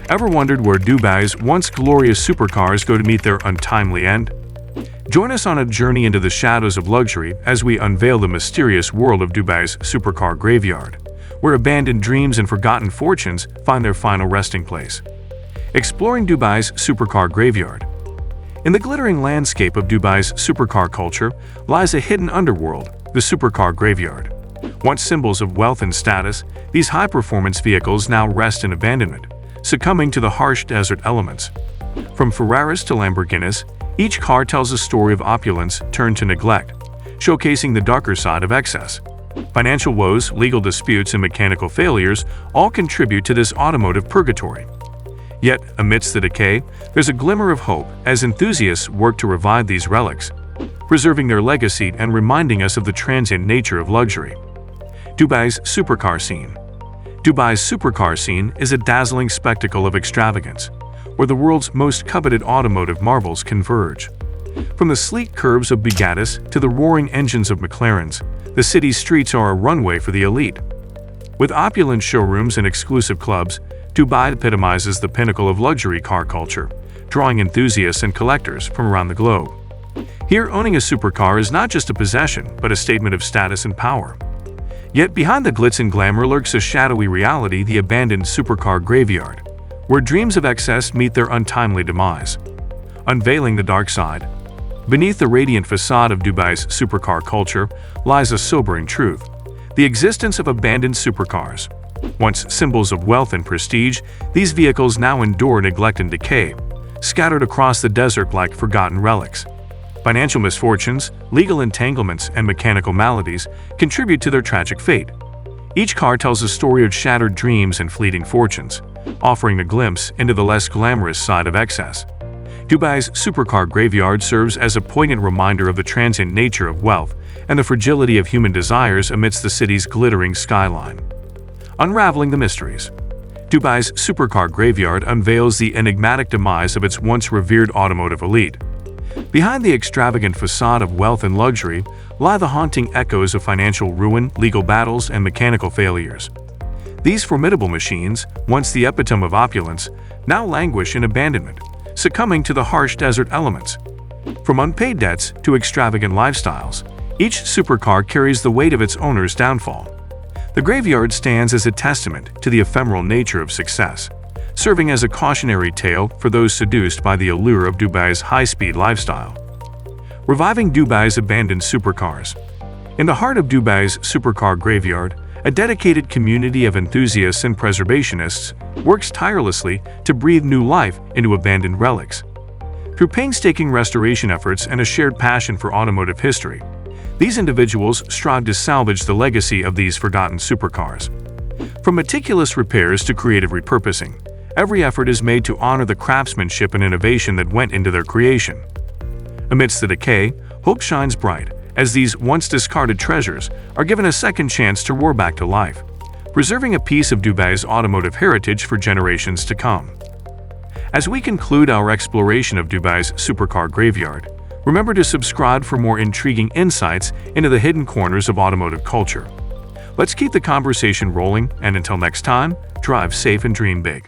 Ever wondered where Dubai's once glorious supercars go to meet their untimely end? Join us on a journey into the shadows of luxury as we unveil the mysterious world of Dubai's supercar graveyard, where abandoned dreams and forgotten fortunes find their final resting place. Exploring Dubai's supercar graveyard. In the glittering landscape of Dubai's supercar culture lies a hidden underworld, the supercar graveyard. Once symbols of wealth and status, these high-performance vehicles now rest in abandonment, succumbing to the harsh desert elements. From Ferraris to Lamborghinis, each car tells a story of opulence turned to neglect, showcasing the darker side of excess. Financial woes, legal disputes, and mechanical failures all contribute to this automotive purgatory. Yet, amidst the decay, there's a glimmer of hope as enthusiasts work to revive these relics, preserving their legacy and reminding us of the transient nature of luxury. Dubai's supercar scene. Dubai's supercar scene is a dazzling spectacle of extravagance, where the world's most coveted automotive marvels converge. From the sleek curves of Bugattis to the roaring engines of McLarens, the city's streets are a runway for the elite. With opulent showrooms and exclusive clubs, Dubai epitomizes the pinnacle of luxury car culture, drawing enthusiasts and collectors from around the globe. Here, owning a supercar is not just a possession, but a statement of status and power. Yet behind the glitz and glamour lurks a shadowy reality, the abandoned supercar graveyard, where dreams of excess meet their untimely demise. Unveiling the dark side. Beneath the radiant facade of Dubai's supercar culture lies a sobering truth: the existence of abandoned supercars. Once symbols of wealth and prestige, these vehicles now endure neglect and decay, scattered across the desert like forgotten relics. Financial misfortunes, legal entanglements, and mechanical maladies contribute to their tragic fate. Each car tells a story of shattered dreams and fleeting fortunes, offering a glimpse into the less glamorous side of excess. Dubai's supercar graveyard serves as a poignant reminder of the transient nature of wealth and the fragility of human desires amidst the city's glittering skyline. Unraveling the mysteries. Dubai's supercar graveyard unveils the enigmatic demise of its once revered automotive elite. Behind the extravagant facade of wealth and luxury lie the haunting echoes of financial ruin, legal battles, and mechanical failures. These formidable machines, once the epitome of opulence, now languish in abandonment, succumbing to the harsh desert elements. From unpaid debts to extravagant lifestyles, each supercar carries the weight of its owner's downfall. The graveyard stands as a testament to the ephemeral nature of success, serving as a cautionary tale for those seduced by the allure of Dubai's high-speed lifestyle. Reviving Dubai's abandoned supercars. In the heart of Dubai's supercar graveyard, a dedicated community of enthusiasts and preservationists works tirelessly to breathe new life into abandoned relics. Through painstaking restoration efforts and a shared passion for automotive history, these individuals strive to salvage the legacy of these forgotten supercars. From meticulous repairs to creative repurposing, every effort is made to honor the craftsmanship and innovation that went into their creation. Amidst the decay, hope shines bright, as these once discarded treasures are given a second chance to roar back to life, preserving a piece of Dubai's automotive heritage for generations to come. As we conclude our exploration of Dubai's supercar graveyard, remember to subscribe for more intriguing insights into the hidden corners of automotive culture. Let's keep the conversation rolling, and until next time, drive safe and dream big.